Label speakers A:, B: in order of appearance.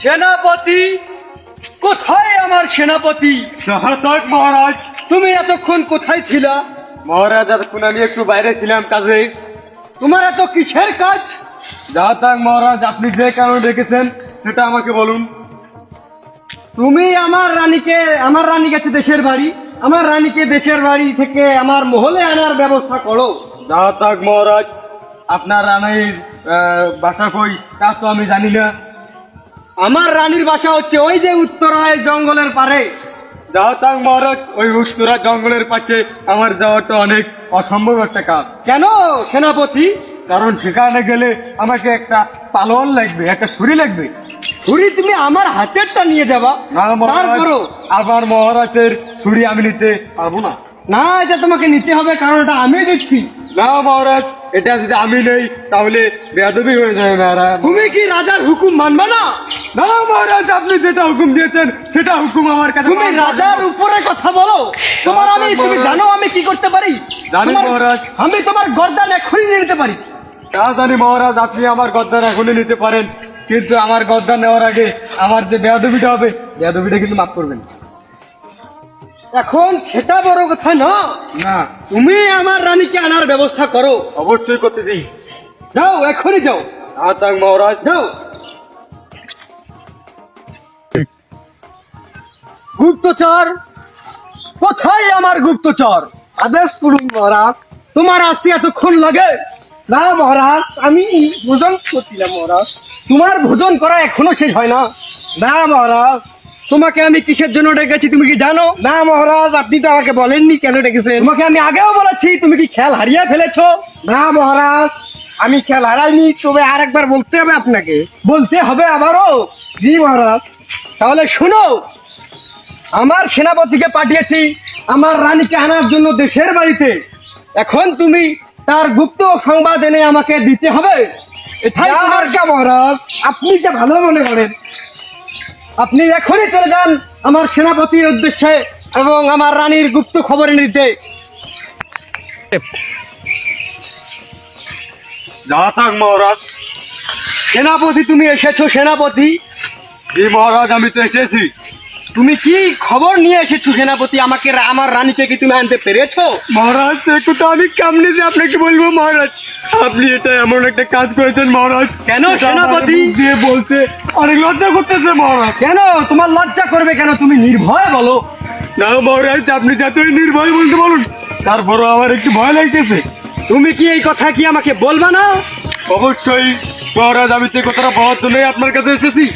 A: সেনাপতি, কোথায় আমার সেনাপতি?
B: শাহাদাত মহারাজ।
A: তুমি এতক্ষণ কোথায় ছিলা?
B: মহারাজ, এতক্ষণ আমি একটু বাইরে ছিলাম কাজে।
A: তোমার এত কিসের কাজ?
B: শাহাদাত মহারাজ, আপনি যে কারণে ডেকেছেন সেটা আমাকে বলুন।
A: তুমি আমার রানী গেছে দেশের বাড়ি, আমার রানীকে দেশের বাড়ি থেকে আমার মহলে আনার ব্যবস্থা করো।
B: শাহাদাত মহারাজ, আপনার রানীর বাসা কই তা তো আমি জানি না।
A: আমার রানীর বাসা হচ্ছে ওই যে উত্তরায় জঙ্গলের পারে।
B: শাহাদাত মহারাজ, ওই উত্তরা জঙ্গলের পাশে আমার যাওয়াটা অনেক অসম্ভব একটা কাজ।
A: কেন সেনাপতি?
B: কারণ সেখানে গেলে আমাকে একটা পালোয়ান লাগবে, একটা ছুরি লাগবে।
A: ছুরি তুমি আমার হাতেরটা নিয়ে যাবা?
B: না মহারাজ,
A: তারপরও
B: আমার মহারাজের ছুরি আমি নিতে পারবো না।
A: না, এটা তোমাকে নিতে হবে, কারণ এটা আমি দিচ্ছি।
B: না মহারাজ, এটা যদি আমি নেই তাহলে বেয়াদবি হয়ে যাবে মহারাজ।
A: তুমি কি রাজার হুকুম মানবে না?
B: না মহারাজ, আপনি যেটা হুকুম দিয়েছেন সেটা হুকুম আমার কাছে।
A: তুমি রাজার উপরে কথা বলো। তুমি জানো আমি কি করতে পারি?
B: জানি
A: তোমার-
B: মহারাজ।
A: আমি তোমার গর্দান এখনই নিয়ে নিতে পারি।
B: তা জানি মহারাজ, আপনি আমার গদ্দার এখনই নিতে পারেন, কিন্তু আমার গদ্দার নেওয়ার আগে আমার যে বেয়াদবিটা হবে, বেয়াদবিটা কিন্তু মাফ করবেন।
A: এখন সেটা বড় কথা না,
B: না,
A: তুমি আমার রানীকে আনার ব্যবস্থা করো।
B: অবশ্যই করতেছি।
A: যাও, এখনই যাও,
B: তাক মহারাজ।
A: যাও। গুপ্তচর, কোথায় আমার গুপ্তচর? আদেশ করুন মহারাজ। তোমার আসতে এতক্ষণ লাগে? না মহারাজ, আমি ভোজন করছিলাম মহারাজ। তোমার ভোজন করা এখনো শেষ হয় না? না মহারাজ। তোমাকে আমি কিসের জন্য ডেকেছি তুমি কি জানো? না মহারাজ, আপনি তো আমাকে বলেননি কেন ডেকেছেন। তোমাকে আমি আগেও বলেছি, তুমি কি খেয়াল হারিয়ে ফেলেছো? না মহারাজ, আমি খেয়াল হারাইনি, তবে আরেকবার বলতে হবে আপনাকে। বলতে হবে আবারও? জি মহারাজ। তাহলে শুনো, আমার সেনাপতিকে পাঠিয়েছি আমার রানীকে আনার জন্য দেশের বাড়িতে। এখন তুমি তার গুপ্ত সংবাদ এনে আমাকে দিতে হবে। এটাই তোমার কাজ মহারাজ, আপনি যা ভালো মনে করেন। আপনি এখনই চলে যান আমার সেনাপতির উদ্দেশ্যে এবং আমার রানীর গুপ্ত খবর এনে দিতে।
B: তাক মহারাজ।
A: সেনাপতি, তুমি এসেছো সেনাপতি?
B: জি মহারাজ, আমি তো এসেছি।
A: তুমি কি খবর নিয়ে এসেছো সেনাপতি? আমাকে আমার রানীকে কি তুমি আনতে পেরেছো?
B: মহারাজ, দেখো তো আমি কেমনি যে আপনাকে বলবো মহারাজ, আপনি এটা এমন একটা কাজ করেছেন মহারাজ।
A: কেন
B: এটা
A: সেনাপতি?
B: আমার মুখ দিয়ে বলতে অনেক লজ্জা করতেছে মহারাজ।
A: কেন তোমার লজ্জা করবে কেন? তুমি নির্ভয় বলো।
B: না মহারাজ, আপনি যতই নির্ভয় বলতে বলুন, তারপরও আমার একটু ভয় লাগতেছে।
A: তুমি কি এই কথা কি আমাকে বলবা না?
B: অবশ্যই মহারাজ, আমি তো এই কথাটা বলার জন্যই আপনার কাছে এসেছি।